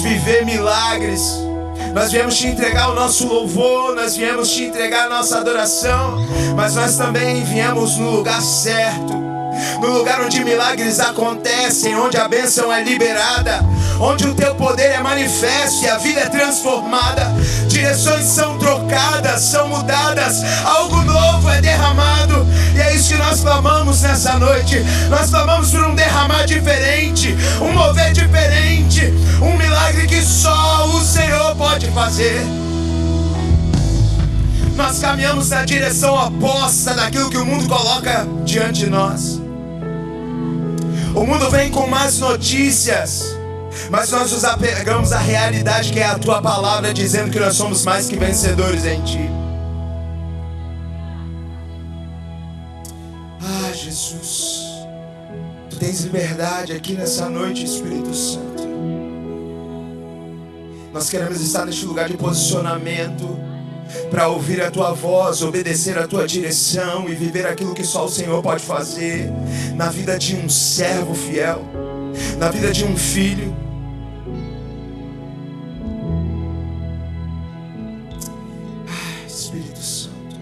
viver milagres. Nós viemos te entregar o nosso louvor, nós viemos te entregar a nossa adoração, mas nós também viemos no lugar certo, no lugar onde milagres acontecem, onde a bênção é liberada, onde o teu poder é manifesto e a vida é transformada, direções são trocadas, são mudadas, algo novo é derramado, e é isso que nós clamamos nessa noite. Nós clamamos por um derramar diferente, um mover diferente, um milagre que só o Senhor pode fazer. Nós caminhamos na direção oposta daquilo que o mundo coloca diante de nós. O mundo vem com más notícias, mas nós nos apegamos à realidade que é a tua palavra, dizendo que nós somos mais que vencedores em ti. Ah, Jesus, tu tens liberdade aqui nessa noite, Espírito Santo. Nós queremos estar neste lugar de posicionamento para ouvir a tua voz, obedecer a tua direção e viver aquilo que só o Senhor pode fazer na vida de um servo fiel, na vida de um filho. Espírito Santo,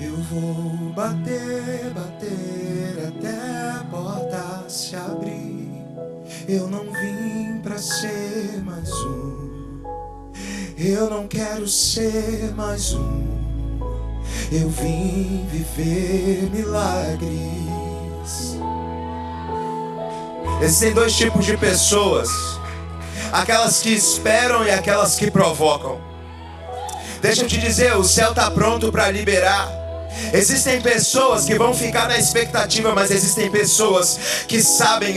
eu vou bater, bater até a porta se abrir. Eu não vim pra ser mais um, eu não quero ser mais um, eu vim viver milagres. Existem dois tipos de pessoas: aquelas que esperam e aquelas que provocam. Deixa eu te dizer, o céu está pronto para liberar. Existem pessoas que vão ficar na expectativa, mas existem pessoas que sabem,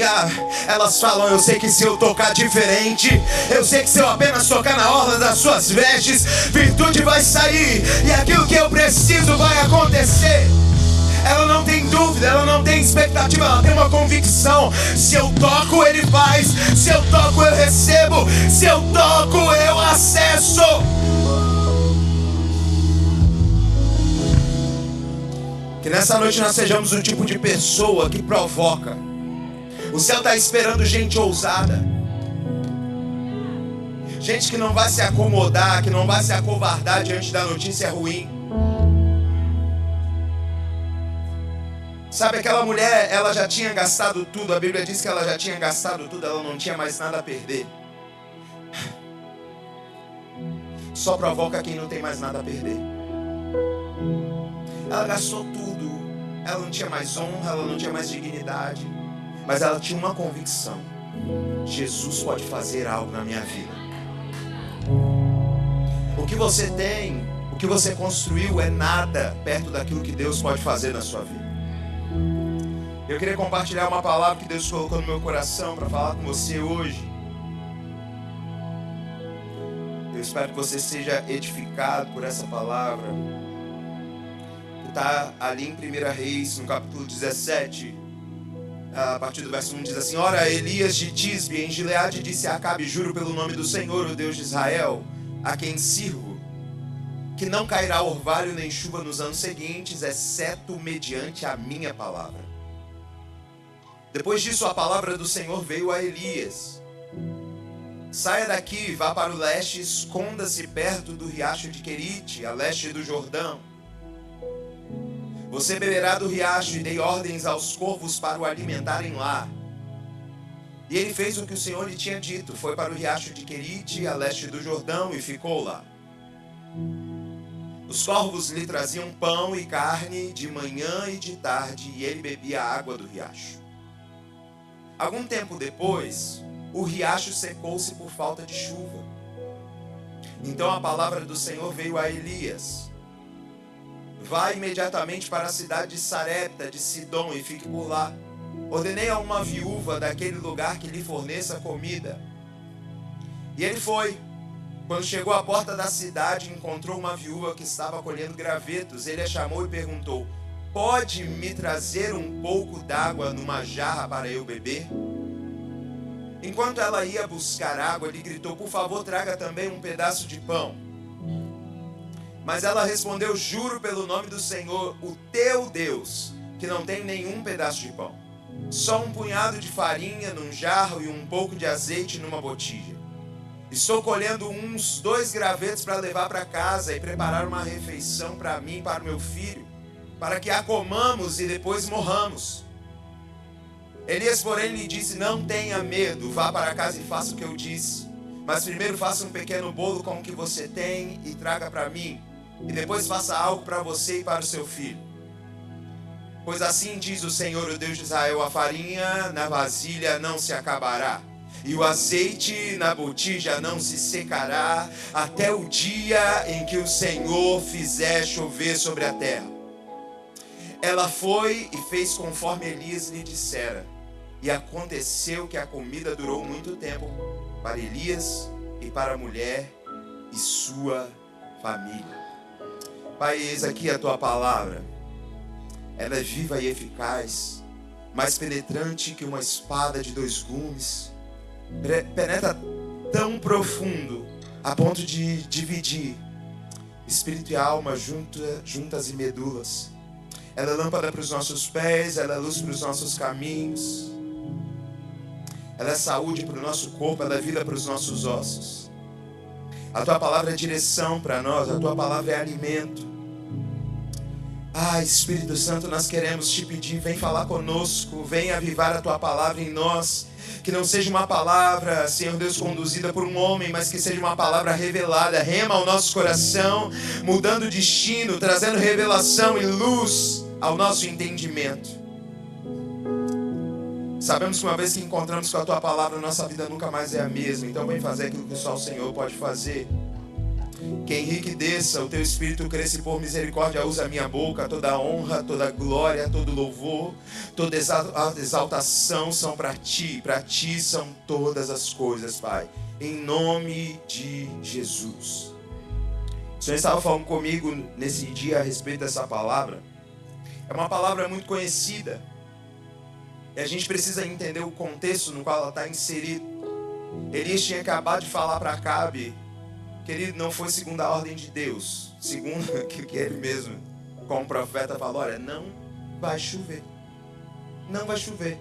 elas falam: eu sei que se eu tocar diferente, eu sei que se eu apenas tocar na orla das suas vestes, virtude vai sair, e aquilo que eu preciso vai acontecer. Ela não tem dúvida, ela não tem expectativa, ela tem uma convicção: se eu toco, Ele faz, se eu toco, eu recebo, se eu toco, eu acesso. Que nessa noite nós sejamos o tipo de pessoa que provoca. O céu está esperando gente ousada, gente que não vai se acomodar, que não vai se acovardar diante da notícia ruim. Sabe, aquela mulher, ela já tinha gastado tudo. A Bíblia diz que ela já tinha gastado tudo, ela não tinha mais nada a perder. Só provoca quem não tem mais nada a perder. Ela gastou tudo, ela não tinha mais honra, ela não tinha mais dignidade, mas ela tinha uma convicção: Jesus pode fazer algo na minha vida. O que você tem, o que você construiu é nada perto daquilo que Deus pode fazer na sua vida. Eu queria compartilhar uma palavra que Deus colocou no meu coração para falar com você hoje. Eu espero que você seja edificado por essa palavra. Está ali em 1 Reis, no capítulo 17, a partir do verso 1, diz assim: Ora, Elias de Tisbe, em Gileade, disse a Acabe: juro pelo nome do Senhor, o Deus de Israel, a quem sirvo, que não cairá orvalho nem chuva nos anos seguintes, exceto mediante a minha palavra. Depois disso, a palavra do Senhor veio a Elias: saia daqui, vá para o leste, esconda-se perto do riacho de Querite, a leste do Jordão. Você beberá do riacho, e dei ordens aos corvos para o alimentarem lá. E ele fez o que o Senhor lhe tinha dito, foi para o riacho de Querite, a leste do Jordão, e ficou lá. Os corvos lhe traziam pão e carne de manhã e de tarde, e ele bebia a água do riacho. Algum tempo depois, o riacho secou-se por falta de chuva. Então a palavra do Senhor veio a Elias: vá imediatamente para a cidade de Sarepta de Sidom e fique por lá. Ordenei a uma viúva daquele lugar que lhe forneça comida. E ele foi. Quando chegou à porta da cidade, encontrou uma viúva que estava colhendo gravetos. Ele a chamou e perguntou: pode me trazer um pouco d'água numa jarra para eu beber? Enquanto ela ia buscar água, ele gritou: por favor, traga também um pedaço de pão. Mas ela respondeu: juro pelo nome do Senhor, o teu Deus, que não tem nenhum pedaço de pão, só um punhado de farinha num jarro e um pouco de azeite numa botija. Estou colhendo uns 2 gravetos para levar para casa e preparar uma refeição para mim e para o meu filho, para que a comamos e depois morramos. Elias, porém, lhe disse: não tenha medo, vá para casa e faça o que eu disse. Mas primeiro faça um pequeno bolo com o que você tem e traga para mim. E depois faça algo para você e para o seu filho. Pois assim diz o Senhor, o Deus de Israel: a farinha na vasilha não se acabará, e o azeite na botija não se secará, até o dia em que o Senhor fizer chover sobre a terra. Ela foi e fez conforme Elias lhe dissera. E aconteceu que a comida durou muito tempo para Elias e para a mulher e sua família. Pai, eis aqui a tua palavra. Ela é viva e eficaz, mais penetrante que uma espada de 2 gumes. Penetra tão profundo a ponto de dividir espírito e alma, juntas e medulas. Ela é lâmpada para os nossos pés, ela é luz para os nossos caminhos. Ela é saúde para o nosso corpo, ela é vida para os nossos ossos. A tua palavra é direção para nós, a tua palavra é alimento. Espírito Santo, nós queremos te pedir, vem falar conosco, vem avivar a tua palavra em nós. Que não seja uma palavra, Senhor Deus, conduzida por um homem, mas que seja uma palavra revelada, rema ao nosso coração, mudando o destino, trazendo revelação e luz ao nosso entendimento. Sabemos que uma vez que encontramos com a tua palavra, nossa vida nunca mais é a mesma. Então vem fazer aquilo que só o Senhor pode fazer. Que Henrique desça, o teu Espírito cresça e por misericórdia usa a minha boca. Toda a honra, toda a glória, todo louvor, toda exaltação são para ti são todas as coisas, Pai. Em nome de Jesus. O Senhor estava falando comigo nesse dia a respeito dessa palavra. É uma palavra muito conhecida. E a gente precisa entender o contexto no qual ela está inserida. Elias tinha acabado de falar para Acabe que ele não foi segundo a ordem de Deus, segundo o que ele mesmo, como profeta, falou: olha, não vai chover. Não vai chover.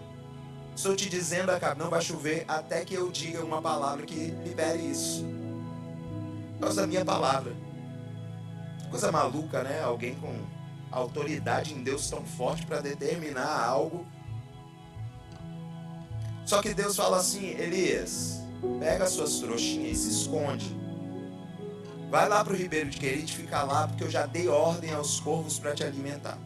Estou te dizendo, Acabe, não vai chover até que eu diga uma palavra que libere isso. Por causa da minha palavra. Coisa maluca, né? Alguém com autoridade em Deus tão forte para determinar algo. Só que Deus fala assim: Elias, pega as suas trouxinhas e se esconde. Vai lá para o ribeiro de Querite, fica lá, porque eu já dei ordem aos corvos para te alimentar.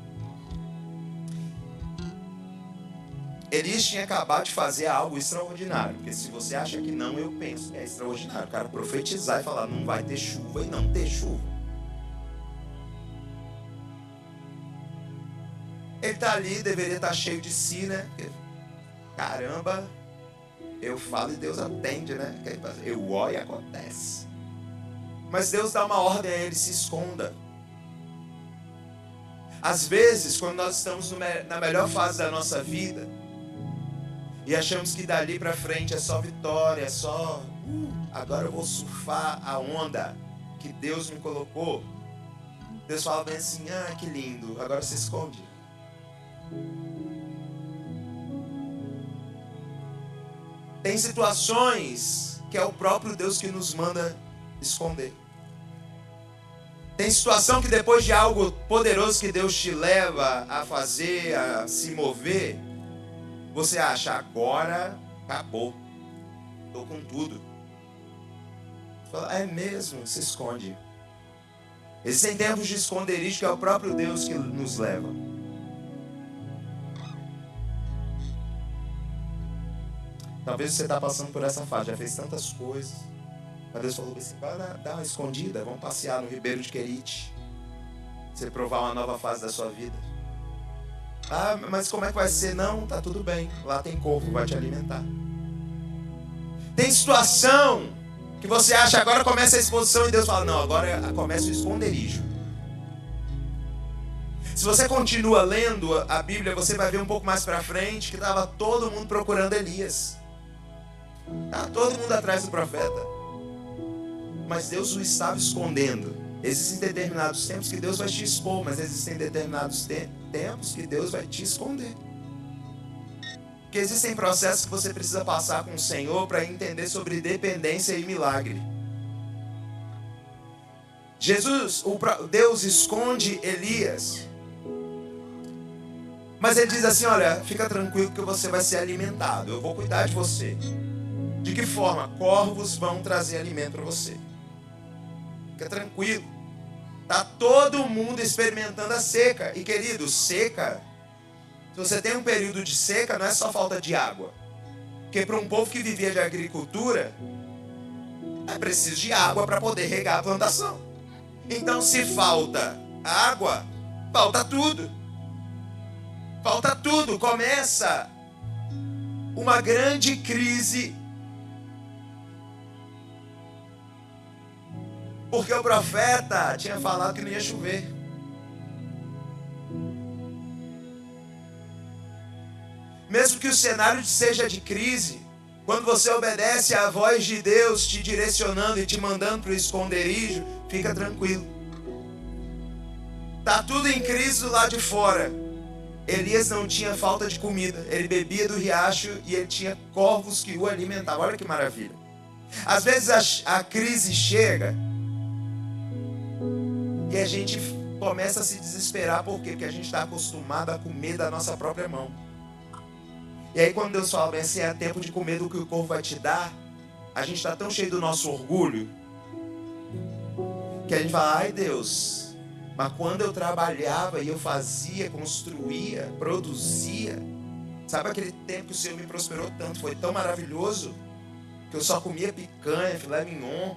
Elias tinha acabado de fazer algo extraordinário, porque se você acha que não, eu penso que é extraordinário. O cara profetizar e falar: não vai ter chuva, e não ter chuva. Ele está ali, deveria estar cheio de si, né? Caramba, eu falo e Deus atende, né? Eu oro e acontece. Mas Deus dá uma ordem a ele: se esconda. Às vezes, quando nós estamos na melhor fase da nossa vida e achamos que dali para frente é só vitória, é só agora eu vou surfar a onda que Deus me colocou, Deus fala bem assim: que lindo, agora se esconde. Tem situações que é o próprio Deus que nos manda esconder. Tem situação que depois de algo poderoso que Deus te leva a fazer, a se mover, você acha: agora acabou, estou com tudo. Você fala: é mesmo? Se esconde. Existem tempos de esconderijo que é o próprio Deus que nos leva. Talvez você está passando por essa fase, já fez tantas coisas. Mas Deus falou assim: vai dar uma escondida, vamos passear no ribeiro de Querite. Você provar uma nova fase da sua vida. Mas como é que vai ser? Não, tá tudo bem. Lá tem corvo, vai te alimentar. Tem situação que você acha, agora começa a exposição, e Deus fala: não, agora começa o esconderijo. Se você continua lendo a Bíblia, você vai ver um pouco mais pra frente que estava todo mundo procurando Elias. Estava todo mundo atrás do profeta. Mas Deus o estava escondendo. Existem determinados tempos que Deus vai te expor, mas existem determinados tempos que Deus vai te esconder. Porque existem processos que você precisa passar com o Senhor para entender sobre dependência e milagre. Deus esconde Elias. Mas ele diz assim, olha, fica tranquilo que você vai ser alimentado. Eu vou cuidar de você. De que forma? Corvos vão trazer alimento para você. Fica tranquilo. Tá todo mundo experimentando a seca. E querido, seca, se você tem um período de seca, não é só falta de água. Porque para um povo que vivia de agricultura, é preciso de água para poder regar a plantação. Então se falta água, falta tudo. Falta tudo. Começa uma grande crise. Porque o profeta tinha falado que não ia chover. Mesmo que o cenário seja de crise, quando você obedece à voz de Deus te direcionando e te mandando para o esconderijo, fica tranquilo. Tá tudo em crise do lado de fora. Elias não tinha falta de comida. Ele bebia do riacho e ele tinha corvos que o alimentavam. Olha que maravilha. Às vezes a crise chega e a gente começa a se desesperar. Por quê? Porque a gente está acostumado a comer da nossa própria mão. E aí quando Deus fala bem assim, é tempo de comer do que o corvo vai te dar, a gente está tão cheio do nosso orgulho que a gente fala, ai Deus, mas quando eu trabalhava e eu fazia, construía, produzia, sabe aquele tempo que o Senhor me prosperou tanto, foi tão maravilhoso, que eu só comia picanha, filé mignon,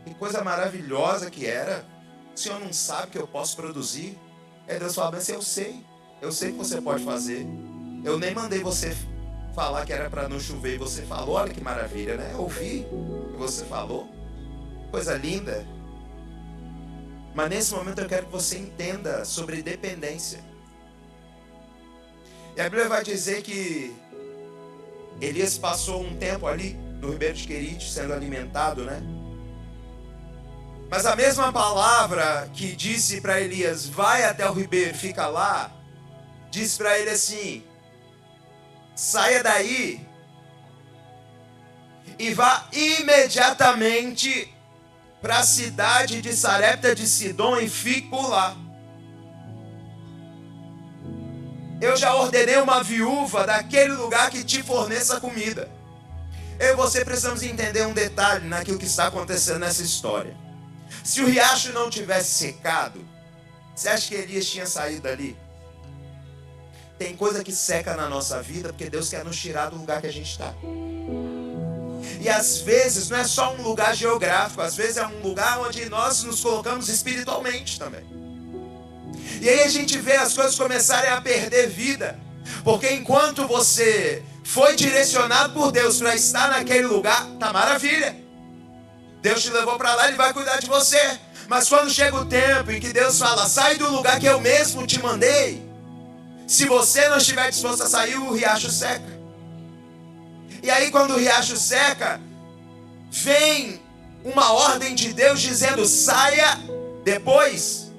que coisa maravilhosa que era. O Senhor não sabe que eu posso produzir? Aí Deus fala, mas eu sei que você pode fazer. Eu nem mandei você falar que era para não chover e você falou, olha que maravilha, né? Eu ouvi o que você falou, coisa linda. Mas nesse momento eu quero que você entenda sobre dependência. E a Bíblia vai dizer que Elias passou um tempo ali no Ribeiro de Querite sendo alimentado, né? Mas a mesma palavra que disse para Elias, vai até o ribeiro, fica lá, disse para ele assim, saia daí e vá imediatamente para a cidade de Sarepta de Sidom e fique por lá. Eu já ordenei uma viúva daquele lugar que te forneça comida. Eu e você precisamos entender um detalhe naquilo que está acontecendo nessa história. Se o riacho não tivesse secado, você acha que Elias tinha saído dali? Tem coisa que seca na nossa vida porque Deus quer nos tirar do lugar que a gente está. E às vezes não é só um lugar geográfico, às vezes é um lugar onde nós nos colocamos espiritualmente também. E aí a gente vê as coisas começarem a perder vida, porque enquanto você foi direcionado por Deus para estar naquele lugar, tá maravilha. Deus te levou para lá, Ele vai cuidar de você. Mas quando chega o tempo em que Deus fala, sai do lugar que eu mesmo te mandei, se você não estiver disposto a sair, o riacho seca. E aí quando o riacho seca, vem uma ordem de Deus dizendo, saia depois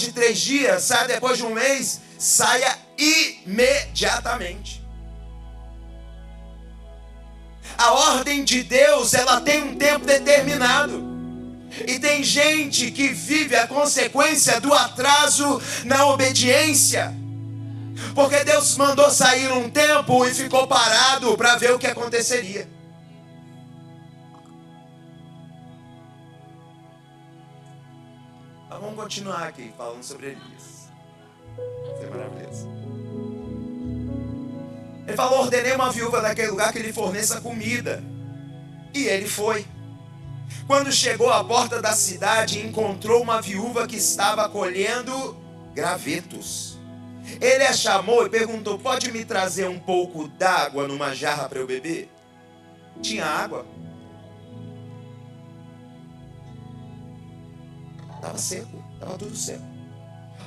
de 3 dias, saia depois de 1 mês, saia imediatamente. A ordem de Deus, ela tem um tempo determinado. E tem gente que vive a consequência do atraso na obediência. Porque Deus mandou sair um tempo e ficou parado para ver o que aconteceria. Mas vamos continuar aqui falando sobre Elias. Isso é maravilhoso. Ele falou, ordenei uma viúva daquele lugar que lhe forneça comida. E ele foi. Quando chegou à porta da cidade, encontrou uma viúva que estava colhendo gravetos. Ele a chamou e perguntou, pode me trazer um pouco d'água numa jarra para eu beber? Tinha água. Estava seco, estava tudo seco.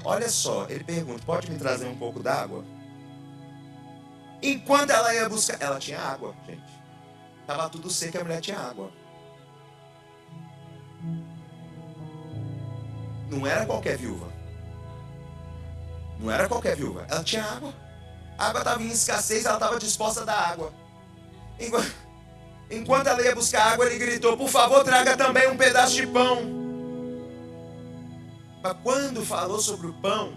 Olha só, ele pergunta, pode me trazer um pouco d'água? Enquanto ela ia buscar, ela tinha água, gente. Estava tudo seco e a mulher tinha água. Não era qualquer viúva. Não era qualquer viúva. Ela tinha água. A água estava em escassez, ela estava disposta a dar água. Enquanto ela ia buscar água, ele gritou: por favor, traga também um pedaço de pão. Mas quando falou sobre o pão,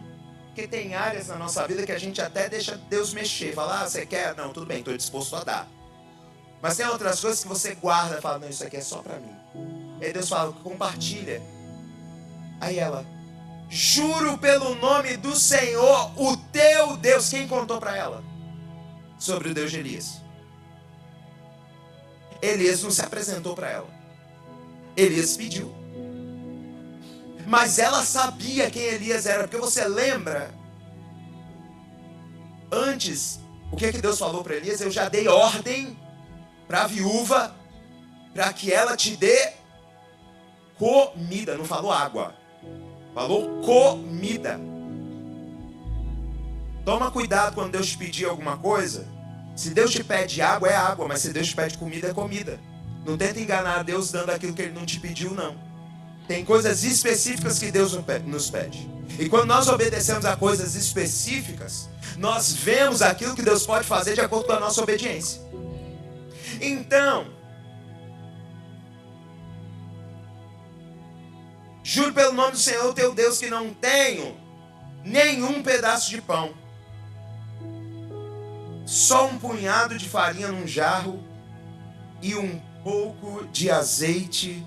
porque tem áreas na nossa vida que a gente até deixa Deus mexer. Fala: você quer? Não, tudo bem, estou disposto a dar. Mas tem outras coisas que você guarda e fala: não, isso aqui é só para mim. Aí Deus fala: compartilha. Aí ela: juro pelo nome do Senhor, o teu Deus. Quem contou para ela sobre o Deus de Elias? Elias não se apresentou para ela. Elias pediu. Mas ela sabia quem Elias era. Porque você lembra, antes, o que Deus falou para Elias? Eu já dei ordem para a viúva, para que ela te dê comida. Não falou água, falou comida. Toma cuidado quando Deus te pedir alguma coisa. Se Deus te pede água, é água. Mas se Deus te pede comida, é comida. Não tenta enganar Deus dando aquilo que Ele não te pediu, não. Tem coisas específicas que Deus nos pede. E quando nós obedecemos a coisas específicas, nós vemos aquilo que Deus pode fazer de acordo com a nossa obediência. Então, juro pelo nome do Senhor, teu Deus, que não tenho nenhum pedaço de pão. Só um punhado de farinha num jarro e um pouco de azeite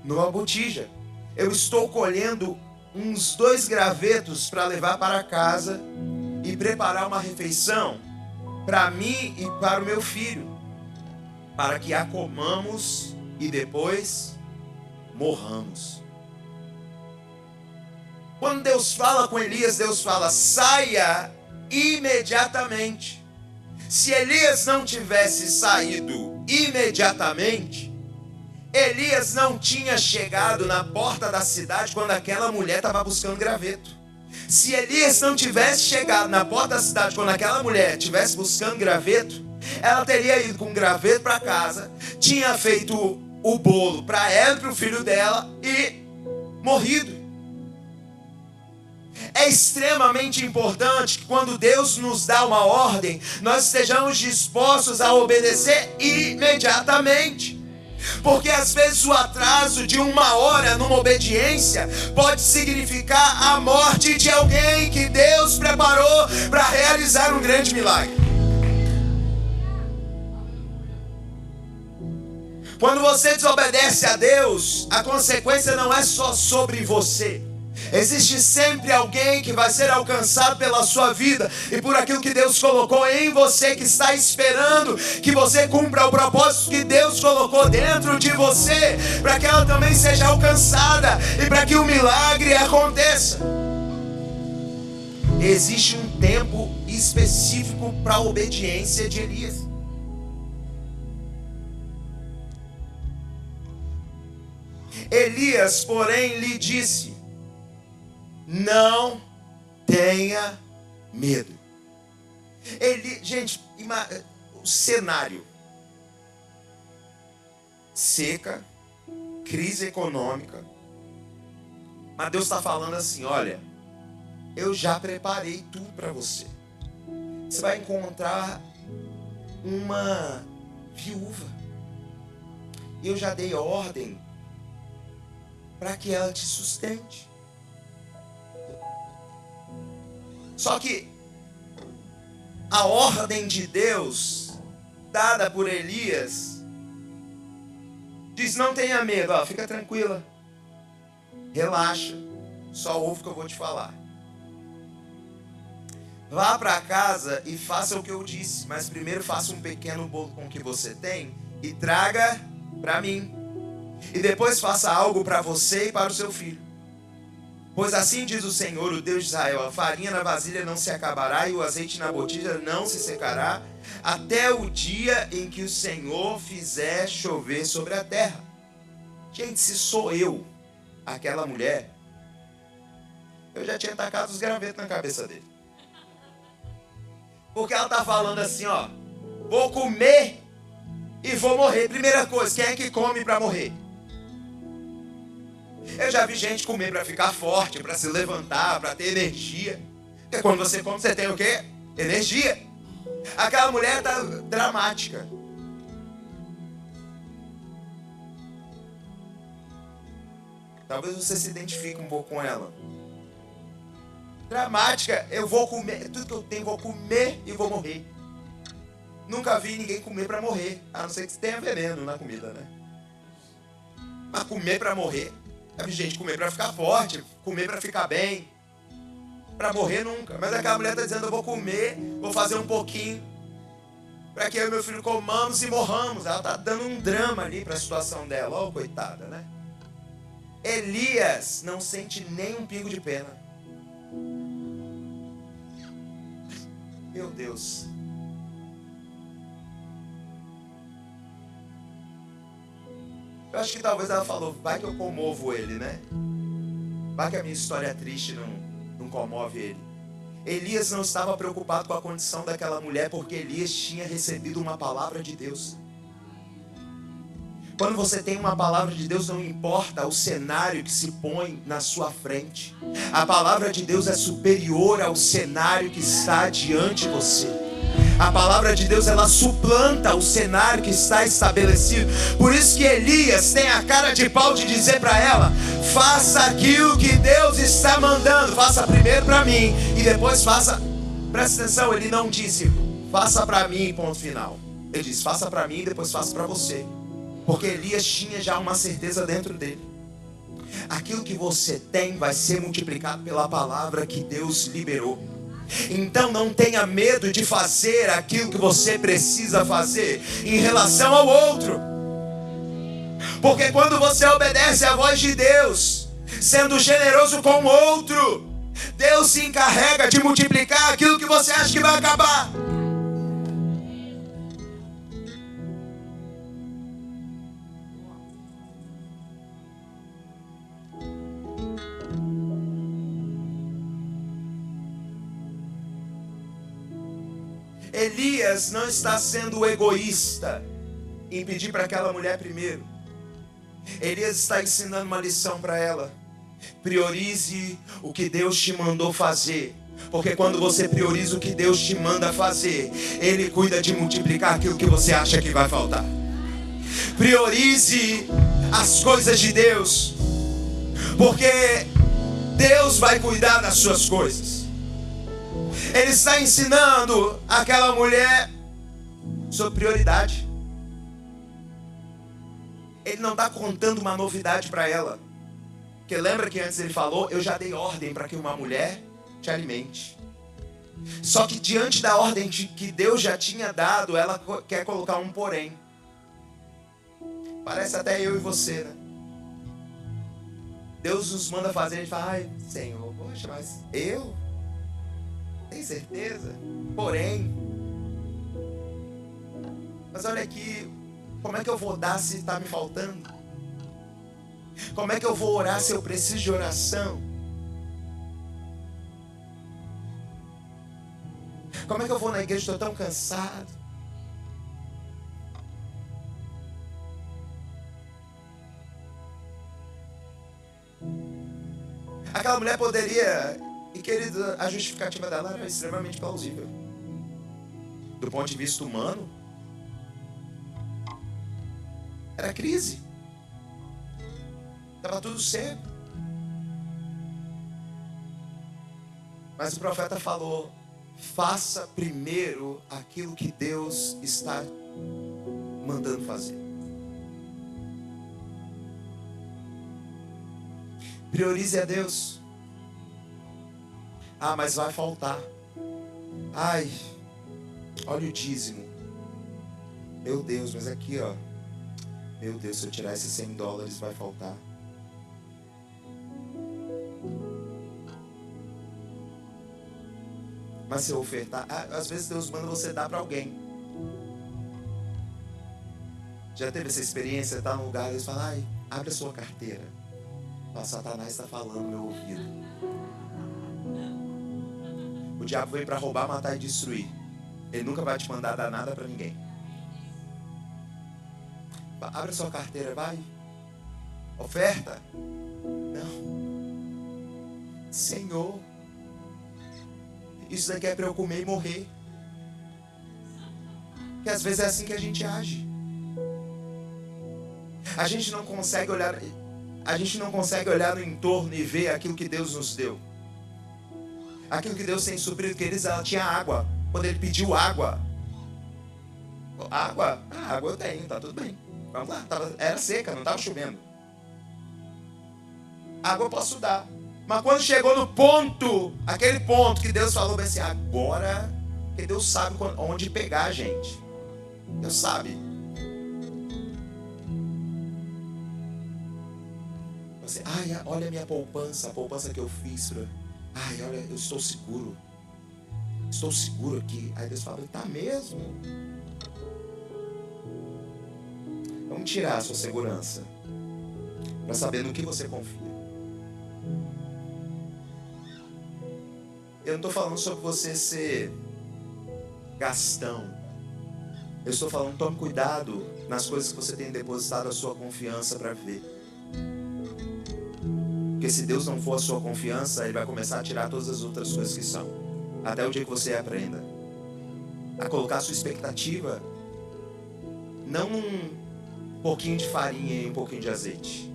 numa botija. Eu estou colhendo uns 2 gravetos para levar para casa e preparar uma refeição para mim e para o meu filho, para que a comamos e depois morramos. Quando Deus fala com Elias, Deus fala: saia imediatamente. Se Elias não tivesse saído imediatamente, Elias não tinha chegado na porta da cidade quando aquela mulher estava buscando graveto. Se Elias não tivesse chegado na porta da cidade quando aquela mulher estivesse buscando graveto, ela teria ido com graveto para casa, tinha feito o bolo para ela e para o filho dela e morrido. É extremamente importante que quando Deus nos dá uma ordem, nós estejamos dispostos a obedecer imediatamente. Porque às vezes o atraso de 1 hora numa obediência pode significar a morte de alguém que Deus preparou para realizar um grande milagre. Quando você desobedece a Deus, a consequência não é só sobre você. Existe sempre alguém que vai ser alcançado pela sua vida e por aquilo que Deus colocou em você, que está esperando que você cumpra o propósito que Deus colocou dentro de você, para que ela também seja alcançada e para que o milagre aconteça. Existe um tempo específico para a obediência de Elias. Elias, porém, lhe disse: não tenha medo. Gente, o cenário: seca, crise econômica. Mas Deus está falando assim: olha, eu já preparei tudo para você. Você vai encontrar uma viúva. Eu já dei ordem para que ela te sustente. Só que a ordem de Deus, dada por Elias, diz: não tenha medo, fica tranquila, relaxa, só ouve o que eu vou te falar. Vá para casa e faça o que eu disse, mas primeiro faça um pequeno bolo com o que você tem e traga para mim. E depois faça algo para você e para o seu filho. Pois assim diz o Senhor, o Deus de Israel: a farinha na vasilha não se acabará e o azeite na botija não se secará, até o dia em que o Senhor fizer chover sobre a terra. Gente, se sou eu, aquela mulher, eu já tinha tacado os gravetos na cabeça dele. Porque ela está falando assim: vou comer e vou morrer. Primeira coisa, quem é que come para morrer? Eu já vi gente comer para ficar forte, para se levantar, para ter energia. Porque quando você come, você tem o quê? Energia. Aquela mulher tá dramática. Talvez você se identifique um pouco com ela. Dramática, eu vou comer, tudo que eu tenho, vou comer e vou morrer. Nunca vi ninguém comer para morrer, a não ser que tenha veneno na comida, né? Mas comer para morrer, já vi gente comer para ficar forte, comer para ficar bem. Para morrer nunca. Mas aquela mulher está dizendo, eu vou comer, vou fazer um pouquinho, para que eu e meu filho comamos e morramos. Ela está dando um drama ali para a situação dela, ó, coitada, né? Elias não sente nem um pingo de pena. Meu Deus. Eu acho que talvez ela falou, vai que eu comovo ele, né? Vai que a minha história triste não comove ele. Elias não estava preocupado com a condição daquela mulher, porque Elias tinha recebido uma palavra de Deus. Quando você tem uma palavra de Deus, não importa o cenário que se põe na sua frente. A palavra de Deus é superior ao cenário que está diante de você. A palavra de Deus, ela suplanta o cenário que está estabelecido. Por isso que Elias tem a cara de pau de dizer para ela, faça aquilo que Deus está mandando. Faça primeiro para mim e depois faça. Presta atenção, ele não disse, faça para mim, ponto final. Ele disse, faça para mim e depois faça para você. Porque Elias tinha já uma certeza dentro dele. Aquilo que você tem vai ser multiplicado pela palavra que Deus liberou. Então não tenha medo de fazer aquilo que você precisa fazer em relação ao outro. Porque quando você obedece à voz de Deus, sendo generoso com o outro, Deus se encarrega de multiplicar aquilo que você acha que vai acabar. Elias não está sendo egoísta em pedir para aquela mulher primeiro. Elias está ensinando uma lição para ela. Priorize o que Deus te mandou fazer. Porque quando você prioriza o que Deus te manda fazer, Ele cuida de multiplicar aquilo que você acha que vai faltar. Priorize as coisas de Deus, porque Deus vai cuidar das suas coisas. Ele está ensinando aquela mulher sobre prioridade. Ele não está contando uma novidade para ela. Porque lembra que antes ele falou, eu já dei ordem para que uma mulher te alimente. Só que diante da ordem que Deus já tinha dado, ela quer colocar um porém. Parece até eu e você, né? Deus nos manda fazer, a gente fala, ai, Senhor, poxa, mas eu? Tem certeza? Porém. Mas olha aqui, como é que eu vou dar se está me faltando? Como é que eu vou orar se eu preciso de oração? Como é que eu vou na igreja? Estou tão cansado. Aquela mulher poderia... E querido, a justificativa dela era extremamente plausível. Do ponto de vista humano, era crise. Estava tudo seco. Mas o profeta falou, faça primeiro aquilo que Deus está mandando fazer. Priorize a Deus. Ah, mas vai faltar. Ai, olha o dízimo. Meu Deus, mas aqui, ó. Meu Deus, se eu tirar esses $100 vai faltar. Mas se eu ofertar, às vezes Deus manda você dar para alguém. Já teve essa experiência? Tá num lugar e Deus fala, ai, abre a sua carteira. O Satanás está falando no meu ouvido. O diabo veio para roubar, matar e destruir. Ele nunca vai te mandar dar nada para ninguém. Abre a sua carteira, vai. Oferta. Senhor, isso daqui é para eu comer e morrer. Que às vezes é assim que a gente age. A gente não consegue olhar no entorno e ver aquilo que Deus nos deu. Aquilo que Deus tem suprido, queridos, ela tinha água. Quando ele pediu água. Água? Água eu tenho, tá tudo bem. Vamos lá, era seca, não estava chovendo. Água eu posso dar. Mas quando chegou no ponto, aquele ponto que Deus falou bem assim, agora que Deus sabe onde pegar a gente. Deus sabe. Você, olha a minha poupança, a poupança que eu fiz. Olha, eu estou seguro. Estou seguro aqui. Aí Deus fala, tá mesmo? Vamos tirar a sua segurança para saber no que você confia. Eu não estou falando sobre você ser gastão. Eu estou falando, tome cuidado nas coisas que você tem depositado a sua confiança para ver. Porque se Deus não for a sua confiança, Ele vai começar a tirar todas as outras coisas que são. Até o dia que você aprenda a colocar a sua expectativa não num pouquinho de farinha e um pouquinho de azeite.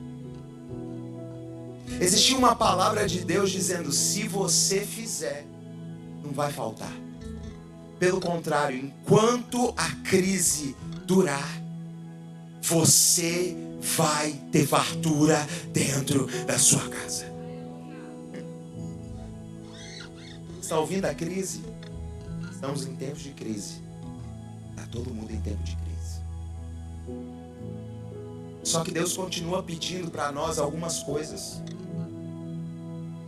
Existia uma palavra de Deus dizendo, se você fizer, não vai faltar. Pelo contrário, enquanto a crise durar, você vai ter fartura dentro da sua casa. Está ouvindo a crise? Estamos em tempos de crise. Está todo mundo em tempo de crise. Só que Deus continua pedindo para nós algumas coisas.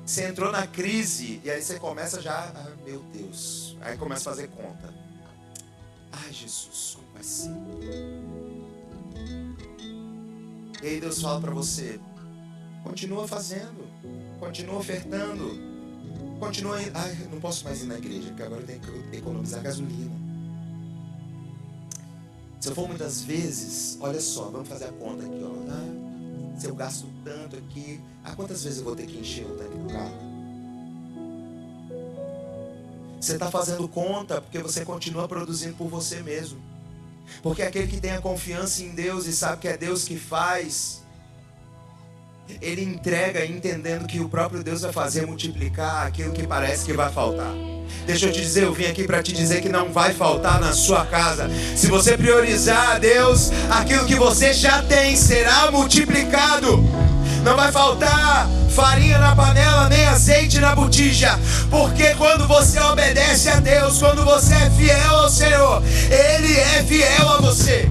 Você entrou na crise e aí você começa já, meu Deus. Aí começa a fazer conta. Jesus, como vai ser? E aí Deus fala para você, continua fazendo, continua ofertando, continua indo. Não posso mais ir na igreja, porque agora eu tenho que economizar gasolina. Se eu for muitas vezes, olha só, vamos fazer a conta aqui, ó. Se eu gasto tanto aqui, quantas vezes eu vou ter que encher o tanque do carro? Você está fazendo conta porque você continua produzindo por você mesmo. Porque aquele que tem a confiança em Deus e sabe que é Deus que faz, ele entrega entendendo que o próprio Deus vai fazer multiplicar aquilo que parece que vai faltar. Deixa eu te dizer, eu vim aqui para te dizer que não vai faltar na sua casa. Se você priorizar a Deus, aquilo que você já tem será multiplicado. Não vai faltar farinha na panela, nem azeite na botija. Porque quando você obedece a Deus, quando você é fiel ao Senhor, Ele é fiel a você.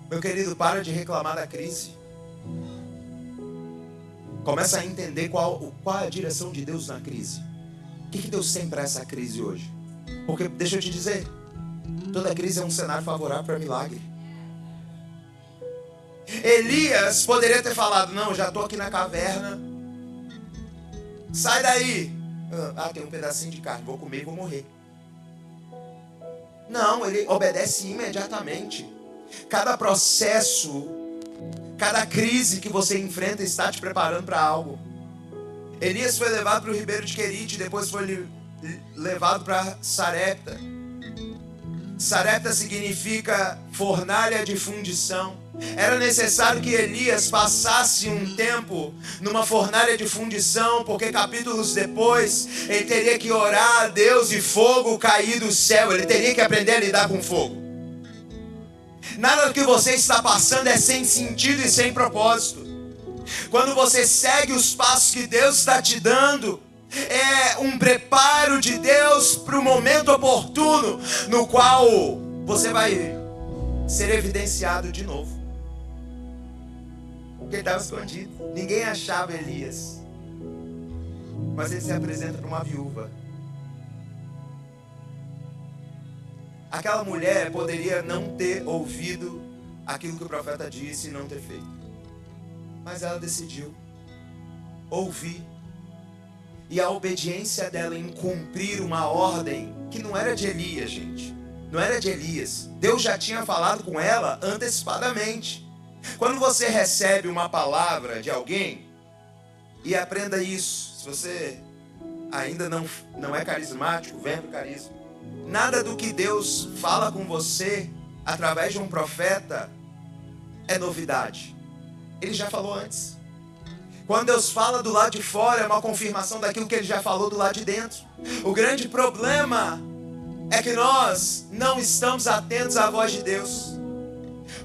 Meu querido, para de reclamar da crise. Começa a entender qual é a direção de Deus na crise. O que Deus tem para essa crise hoje? Porque, deixa eu te dizer, toda crise é um cenário favorável para milagre. Elias poderia ter falado, não, já estou aqui na caverna. Sai daí. Tem um pedacinho de carne, vou comer e vou morrer. Não, ele obedece imediatamente. Cada processo, cada crise que você enfrenta está te preparando para algo. Elias foi levado para o ribeiro de Querite, depois foi levado para Sarepta. Sarepta significa fornalha de fundição. Era necessário que Elias passasse um tempo numa fornalha de fundição, porque capítulos depois ele teria que orar a Deus e fogo cair do céu. Ele teria que aprender a lidar com fogo. Nada do que você está passando é sem sentido e sem propósito. Quando você segue os passos que Deus está te dando, é um preparo de Deus para o momento oportuno, no qual você vai ser evidenciado de novo. Porque ele estava escondido. Ninguém achava Elias. Mas ele se apresenta para uma viúva. Aquela mulher poderia não ter ouvido aquilo que o profeta disse e não ter feito. Mas ela decidiu ouvir. E a obediência dela em cumprir uma ordem que não era de Elias, gente. não era de Elias. Deus já tinha falado com ela antecipadamente. Quando você recebe uma palavra de alguém, e aprenda isso, se você ainda não é carismático, venha pro carisma. Nada do que Deus fala com você através de um profeta é novidade. Ele já falou antes. Quando Deus fala do lado de fora, é uma confirmação daquilo que Ele já falou do lado de dentro. O grande problema é que nós não estamos atentos à voz de Deus.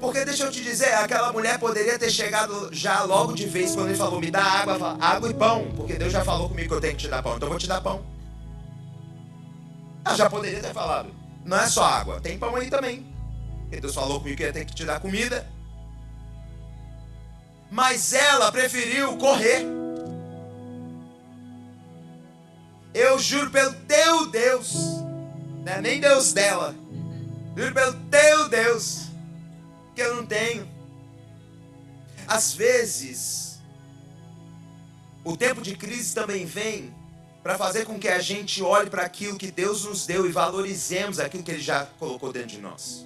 Porque deixa eu te dizer, aquela mulher poderia ter chegado já logo de vez quando Ele falou, me dá água e pão. Porque Deus já falou comigo que eu tenho que te dar pão, então eu vou te dar pão. Ela já poderia ter falado, não é só água, tem pão aí também. Porque Deus falou comigo que ia ter que te dar comida. Mas ela preferiu correr. Eu juro pelo teu Deus, não é nem Deus dela, juro pelo teu Deus, que eu não tenho. Às vezes, o tempo de crise também vem para fazer com que a gente olhe para aquilo que Deus nos deu e valorizemos aquilo que Ele já colocou dentro de nós.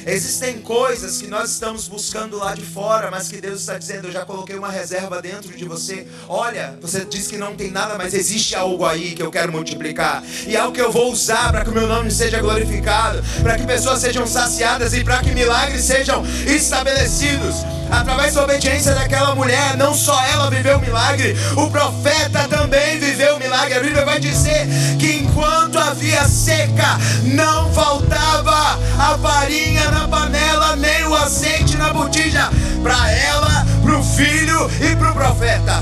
Existem coisas que nós estamos buscando lá de fora, mas que Deus está dizendo, eu já coloquei uma reserva dentro de você. Olha, você diz que não tem nada, mas existe algo aí que eu quero multiplicar. E é algo que eu vou usar para que o meu nome seja glorificado, para que pessoas sejam saciadas e para que milagres sejam estabelecidos. Através da obediência daquela mulher, não só ela viveu o milagre, o profeta também viveu o milagre. A Bíblia vai dizer que enquanto havia seca, não faltava a farinha na panela, nem o azeite na botija, para ela, para o filho e para o profeta.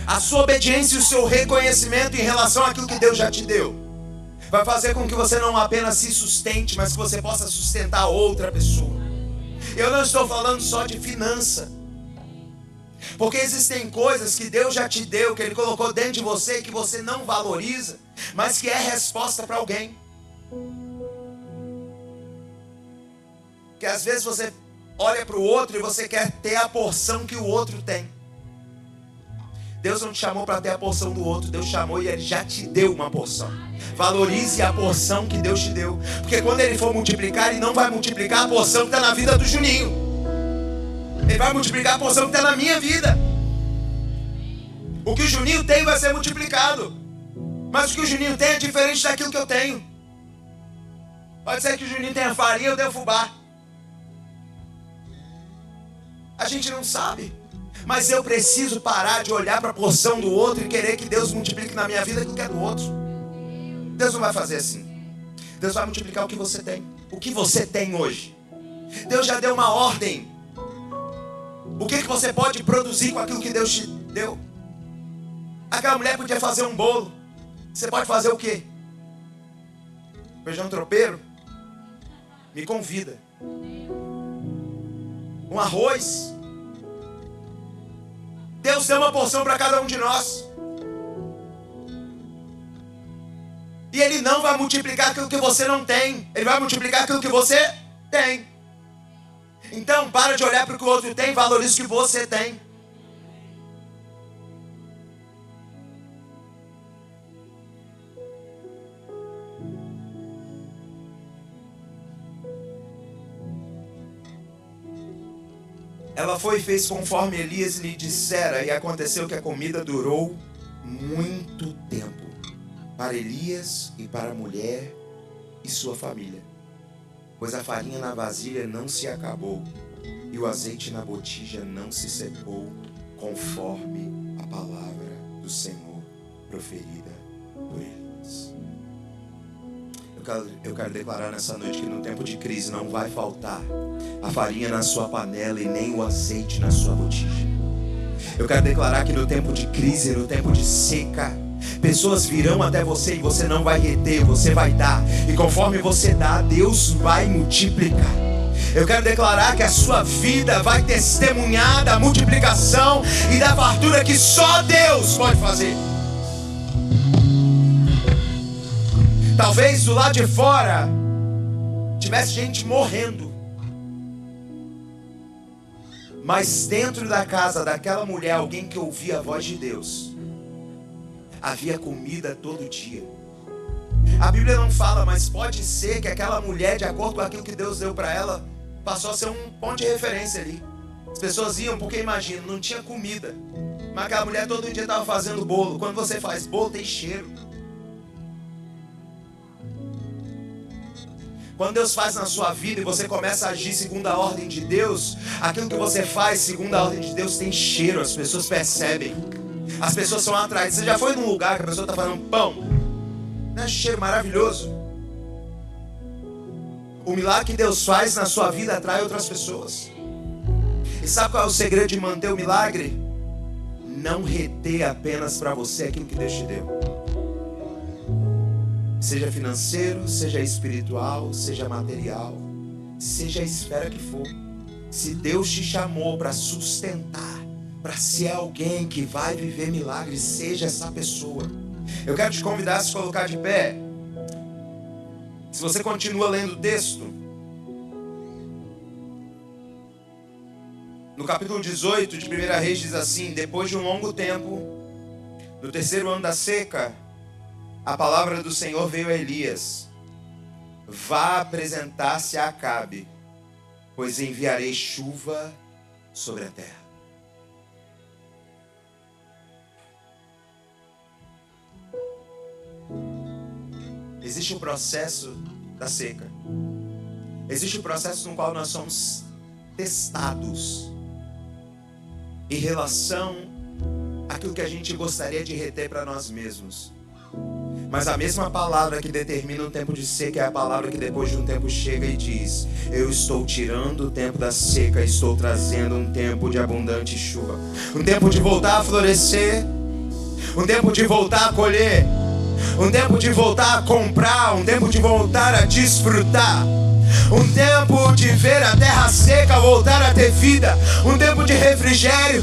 A sua obediência e o seu reconhecimento em relação àquilo que Deus já te deu vai fazer com que você não apenas se sustente, mas que você possa sustentar outra pessoa. Eu não estou falando só de finança, porque existem coisas que Deus já te deu, que Ele colocou dentro de você e que você não valoriza, mas que é resposta para alguém. Que às vezes você olha para o outro e você quer ter a porção que o outro tem. Deus não te chamou para ter a porção do outro, Deus chamou e Ele já te deu uma porção. Valorize a porção que Deus te deu, porque quando Ele for multiplicar, Ele não vai multiplicar a porção que está na vida do Juninho, Ele vai multiplicar a porção que está na minha vida. O que o Juninho tem vai ser multiplicado, mas o que o Juninho tem é diferente daquilo que eu tenho. Pode ser que o Juninho tenha farinha, eu tenho fubá. A gente não sabe. Mas eu preciso parar de olhar para a porção do outro e querer que Deus multiplique na minha vida aquilo que é do outro. Deus não vai fazer assim. Deus vai multiplicar o que você tem. O que você tem hoje. Deus já deu uma ordem. O que você pode produzir com aquilo que Deus te deu? Aquela mulher podia fazer um bolo. Você pode fazer o quê? Feijão tropeiro? Me convida. Um arroz? Deus deu uma porção para cada um de nós. E Ele não vai multiplicar aquilo que você não tem. Ele vai multiplicar aquilo que você tem. Então, para de olhar para o que o outro tem, valorize o que você tem. Ela foi e fez conforme Elias lhe dissera, e aconteceu que a comida durou muito tempo para Elias e para a mulher e sua família, pois a farinha na vasilha não se acabou e o azeite na botija não se secou, conforme a palavra do Senhor proferida por Elias. Eu quero declarar nessa noite que no tempo de crise não vai faltar a farinha na sua panela e nem o azeite na sua botija. Eu quero declarar que no tempo de crise, no tempo de seca, pessoas virão até você e você não vai reter, você vai dar. E conforme você dá, Deus vai multiplicar. Eu quero declarar que a sua vida vai testemunhar da multiplicação e da fartura que só Deus pode fazer. Talvez do lado de fora tivesse gente morrendo, mas dentro da casa daquela mulher, alguém que ouvia a voz de Deus, havia comida todo dia. A Bíblia não fala, mas pode ser que aquela mulher, de acordo com aquilo que Deus deu para ela, passou a ser um ponto de referência ali. As pessoas iam porque, imagina, não tinha comida, mas aquela mulher todo dia estava fazendo bolo. Quando você faz bolo, tem cheiro. Quando Deus faz na sua vida e você começa a agir segundo a ordem de Deus, aquilo que você faz segundo a ordem de Deus tem cheiro, as pessoas percebem. As pessoas são atraídas. Você já foi num lugar que a pessoa está fazendo pão? Não é cheiro maravilhoso? O milagre que Deus faz na sua vida atrai outras pessoas. E sabe qual é o segredo de manter o milagre? Não reter apenas para você aquilo que Deus te deu. Seja financeiro, seja espiritual, seja material, seja a esfera que for. Se Deus te chamou para sustentar, para ser alguém que vai viver milagres, seja essa pessoa. Eu quero te convidar a se colocar de pé. Se você continua lendo o texto, no capítulo 18 de 1 Reis diz assim: depois de um longo tempo, no terceiro ano da seca, a palavra do Senhor veio a Elias: vá apresentar-se a Acabe, pois enviarei chuva sobre a terra. Existe o processo da seca. Existe o processo no qual nós somos testados em relação àquilo que a gente gostaria de reter para nós mesmos. Mas a mesma palavra que determina um tempo de seca é a palavra que depois de um tempo chega e diz: eu estou tirando o tempo da seca e estou trazendo um tempo de abundante chuva. Um tempo de voltar a florescer, um tempo de voltar a colher, um tempo de voltar a comprar, um tempo de voltar a desfrutar, um tempo de ver a terra seca voltar a ter vida, um tempo de refrigério,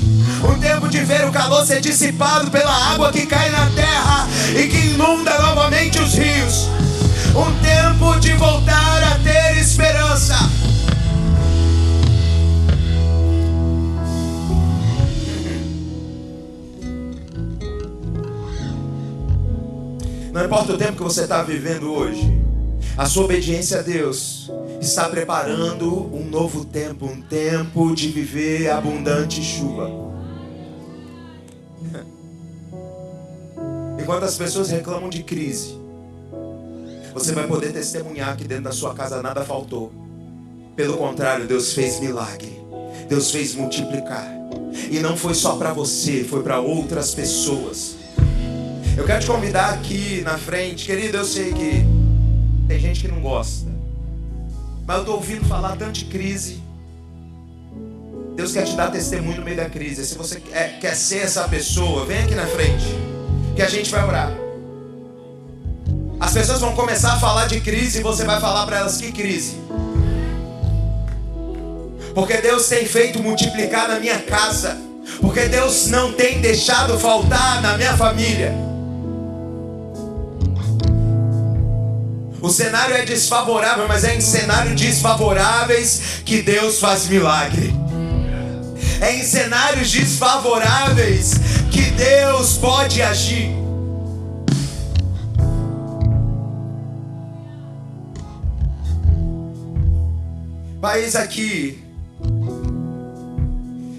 um tempo de ver o calor ser dissipado pela água que cai na terra e que inunda novamente os rios, um tempo de voltar a ter esperança. Não importa o tempo que você está vivendo hoje, a sua obediência a Deus está preparando um novo tempo, um tempo de viver abundante chuva. Enquanto as pessoas reclamam de crise, você vai poder testemunhar que dentro da sua casa nada faltou. Pelo contrário, Deus fez milagre, Deus fez multiplicar. E não foi só para você, foi para outras pessoas. Eu quero te convidar aqui na frente. Querido, eu sei que tem gente que não gosta, mas eu estou ouvindo falar tanto de crise. Deus quer te dar testemunho no meio da crise. Se você quer ser essa pessoa, vem aqui na frente, que a gente vai orar. As pessoas vão começar a falar de crise e você vai falar para elas: que crise? Porque Deus tem feito multiplicar na minha casa, porque Deus não tem deixado faltar na minha família. O cenário é desfavorável, mas é em cenários desfavoráveis que Deus faz milagre. É em cenários desfavoráveis que Deus pode agir. Pai, eis aqui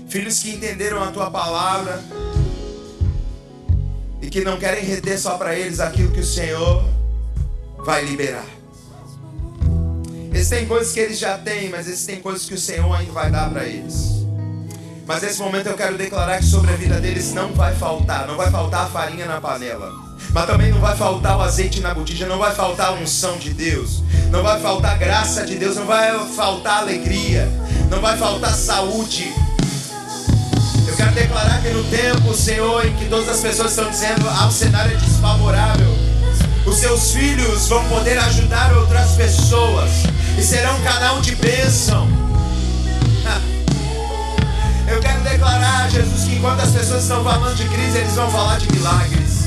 filhos que entenderam a Tua palavra e que não querem reter só para eles aquilo que o Senhor vai liberar. Eles têm coisas que eles já têm, mas eles têm coisas que o Senhor ainda vai dar para eles. Mas nesse momento eu quero declarar que sobre a vida deles não vai faltar a farinha na panela, mas também não vai faltar o azeite na botija, não vai faltar a unção de Deus, não vai faltar a graça de Deus, não vai faltar alegria, não vai faltar saúde. Eu quero declarar que no tempo, Senhor, em que todas as pessoas estão dizendo o cenário é desfavorável, os seus filhos vão poder ajudar outras pessoas e serão um canal de bênção. Eu quero declarar, Jesus, que enquanto as pessoas estão falando de crise, eles vão falar de milagres.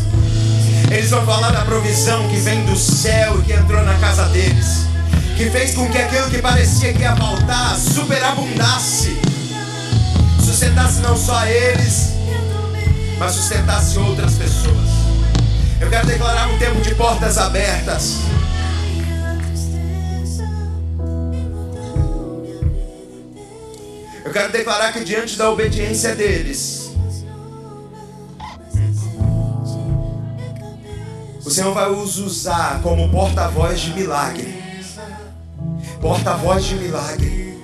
Eles vão falar da provisão que vem do céu e que entrou na casa deles, que fez com que aquilo que parecia que ia faltar superabundasse, sustentasse não só eles, mas sustentasse outras pessoas. Eu quero declarar um tempo de portas abertas. Eu quero declarar que diante da obediência deles, o Senhor vai os usar como porta-voz de milagre. Porta-voz de milagre.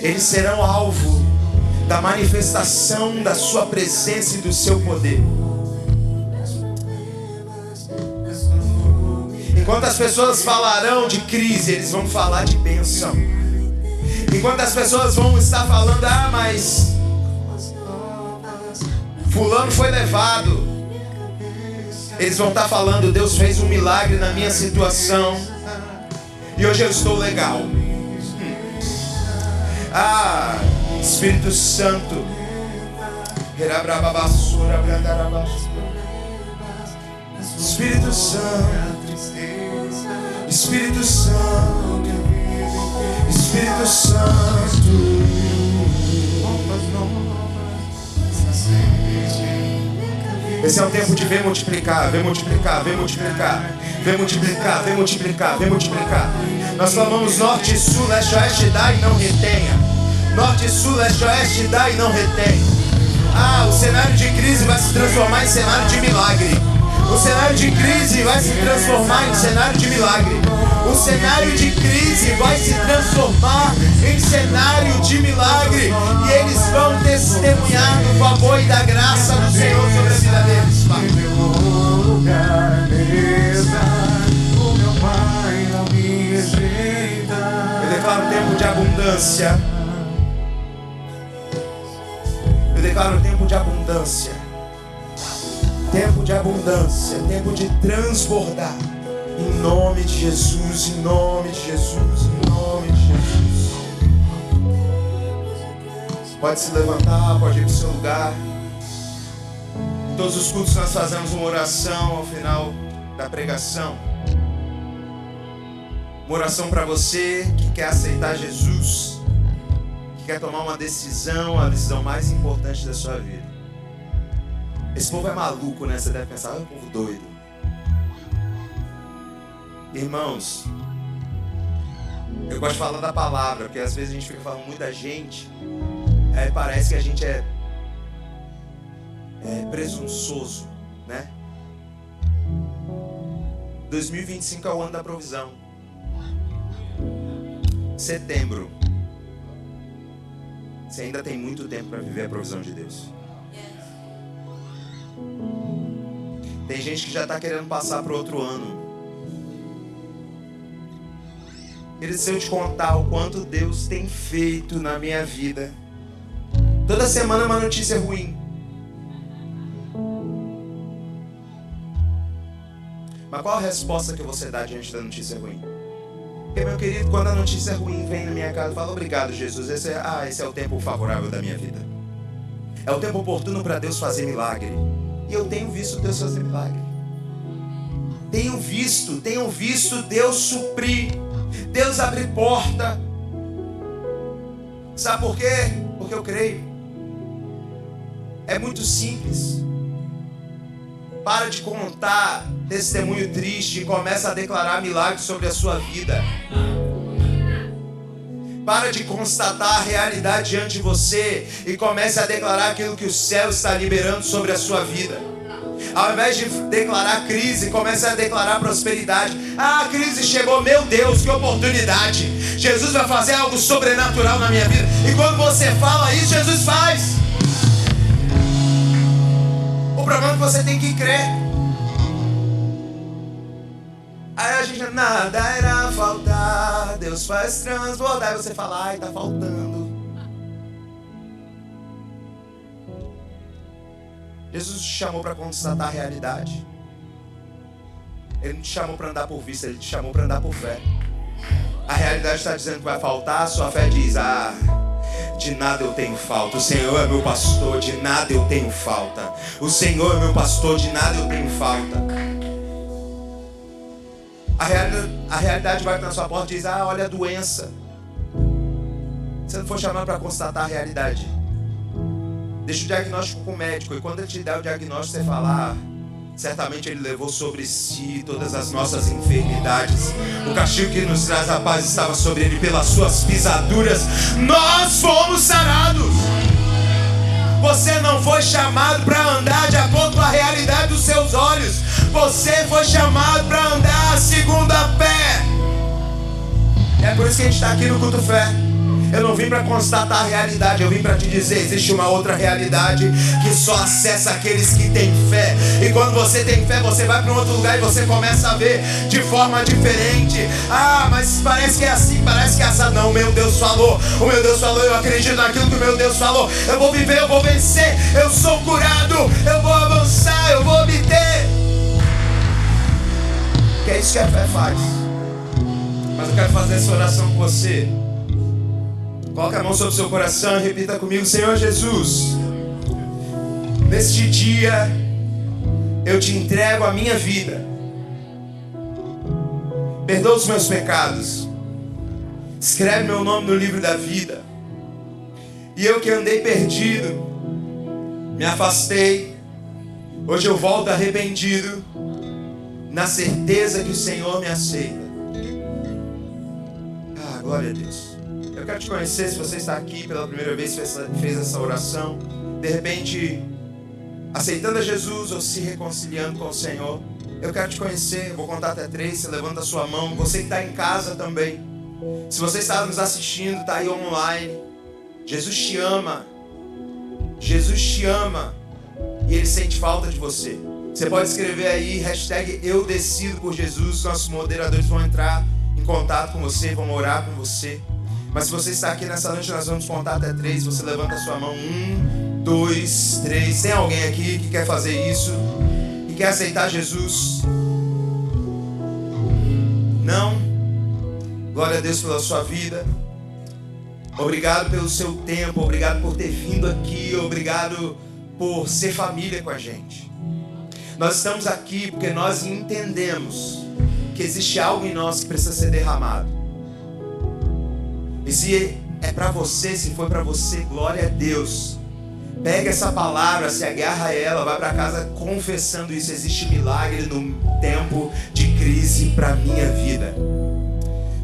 Eles serão alvo da manifestação da sua presença e do seu poder. Enquanto as pessoas falarão de crise, eles vão falar de bênção. Enquanto as pessoas vão estar falando, mas fulano foi levado, eles vão estar falando, Deus fez um milagre na minha situação e hoje eu estou legal. Espírito Santo, Espírito Santo, Espírito Santo, Espírito Santo. Esse é o tempo de ver multiplicar, ver multiplicar, ver multiplicar, ver multiplicar, ver multiplicar, ver multiplicar. Nós clamamos norte e sul, leste e oeste, dá e não retenha. Norte e sul, leste e oeste, dá e não retém. O cenário de crise vai se transformar em cenário de milagre. O cenário de crise vai se transformar em cenário de milagre. O cenário de crise vai se transformar em cenário de milagre. E eles vão testemunhar do favor e da graça do Senhor sobre a vida deles, Pai. Eu declaro tempo de abundância. Eu declaro tempo de abundância. Tempo de abundância, tempo de transbordar. Em nome de Jesus, em nome de Jesus, em nome de Jesus. Pode se levantar, pode ir para o seu lugar. Em todos os cultos nós fazemos uma oração ao final da pregação. Uma oração para você que quer aceitar Jesus, que quer tomar uma decisão, a decisão mais importante da sua vida. Esse povo é maluco, né? Você deve pensar, é um povo doido. Irmãos, eu gosto de falar da palavra, porque às vezes a gente fica falando muito da gente, aí parece que a gente é presunçoso, né? 2025 é o ano da provisão. Setembro. Você ainda tem muito tempo para viver a provisão de Deus. Tem gente que já está querendo passar para outro ano. Querido, se eu te contar o quanto Deus tem feito na minha vida, toda semana é uma notícia ruim. Mas qual a resposta que você dá diante da notícia ruim? Porque, meu querido, quando a notícia ruim vem na minha casa, eu falo, obrigado, Jesus, esse é o tempo favorável da minha vida. É o tempo oportuno para Deus fazer milagre. E eu tenho visto Deus fazer milagre. Tenho visto Deus suprir, Deus abrir porta. Sabe por quê? Porque eu creio. É muito simples. Para de contar testemunho triste e começa a declarar milagres sobre a sua vida. Para de constatar a realidade diante de você e comece a declarar aquilo que o céu está liberando sobre a sua vida. Ao invés de declarar crise, comece a declarar prosperidade. A crise chegou, meu Deus, que oportunidade. Jesus vai fazer algo sobrenatural na minha vida. E quando você fala isso, Jesus faz. O problema é que você tem que crer. Aí a gente, nada irá faltar, Deus faz transbordar. Aí você fala, ai, tá faltando. Jesus te chamou para constatar a realidade. Ele não te chamou para andar por vista, Ele te chamou para andar por fé. A realidade está dizendo que vai faltar, a sua fé diz, de nada eu tenho falta. O Senhor é meu pastor, de nada eu tenho falta. O Senhor é meu pastor, de nada eu tenho falta. A realidade vai na sua porta e diz, olha a doença. Você não foi chamado para constatar a realidade. Deixa o diagnóstico com o médico. E quando ele te der o diagnóstico, você fala, certamente Ele levou sobre si todas as nossas enfermidades. O castigo que nos traz a paz estava sobre Ele, pelas suas pisaduras nós fomos sarados. Você não foi chamado para andar de acordo com a realidade dos seus olhos. Você foi chamado para andar segundo a fé. É por isso que a gente está aqui no Culto Fé. Eu não vim para constatar a realidade, eu vim para te dizer, existe uma outra realidade que só acessa aqueles que têm fé. E quando você tem fé, você vai para um outro lugar e você começa a ver de forma diferente. Ah, mas parece que é assim, parece que é assado. Não, o meu Deus falou, eu acredito naquilo que o meu Deus falou. Eu vou viver, eu vou vencer, eu sou curado, eu vou avançar, eu vou obter. Que é isso que a fé faz. Mas eu quero fazer essa oração com você. Coloque a mão sobre o seu coração e repita comigo: Senhor Jesus, neste dia eu te entrego a minha vida. Perdoa os meus pecados. Escreve meu nome no livro da vida. E eu que andei perdido, me afastei, hoje eu volto arrependido, na certeza que o Senhor me aceita. Ah, glória a Deus. Eu quero te conhecer. Se você está aqui pela primeira vez, fez essa oração, de repente aceitando a Jesus ou se reconciliando com o Senhor, eu quero te conhecer. Eu vou contar até 3, você levanta a sua mão. Você que está em casa também, se você está nos assistindo, está aí online, Jesus te ama. Jesus te ama e Ele sente falta de você. Você pode escrever aí #EuDecido por Jesus. Nossos moderadores vão entrar em contato com você, vão orar com você. Mas se você está aqui nessa noite, nós vamos contar até 3. Você levanta a sua mão. 1, 2, 3. Tem alguém aqui que quer fazer isso? Que quer aceitar Jesus? Não? Glória a Deus pela sua vida. Obrigado pelo seu tempo. Obrigado por ter vindo aqui. Obrigado por ser família com a gente. Nós estamos aqui porque nós entendemos que existe algo em nós que precisa ser derramado. E se é para você, se foi para você, glória a Deus. Pega essa palavra, se agarra a ela, vai para casa confessando isso. Existe milagre no tempo de crise para a minha vida.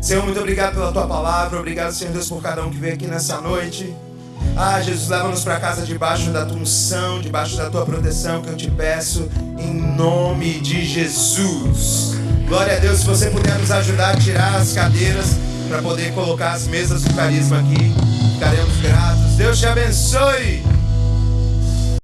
Senhor, muito obrigado pela tua palavra. Obrigado, Senhor Deus, por cada um que veio aqui nessa noite. Ah, Jesus, leva-nos para casa debaixo da tua unção, debaixo da tua proteção, que eu te peço em nome de Jesus. Glória a Deus. Se você puder nos ajudar a tirar as cadeiras para poder colocar as mesas do carisma aqui, ficaremos gratos. Deus te abençoe.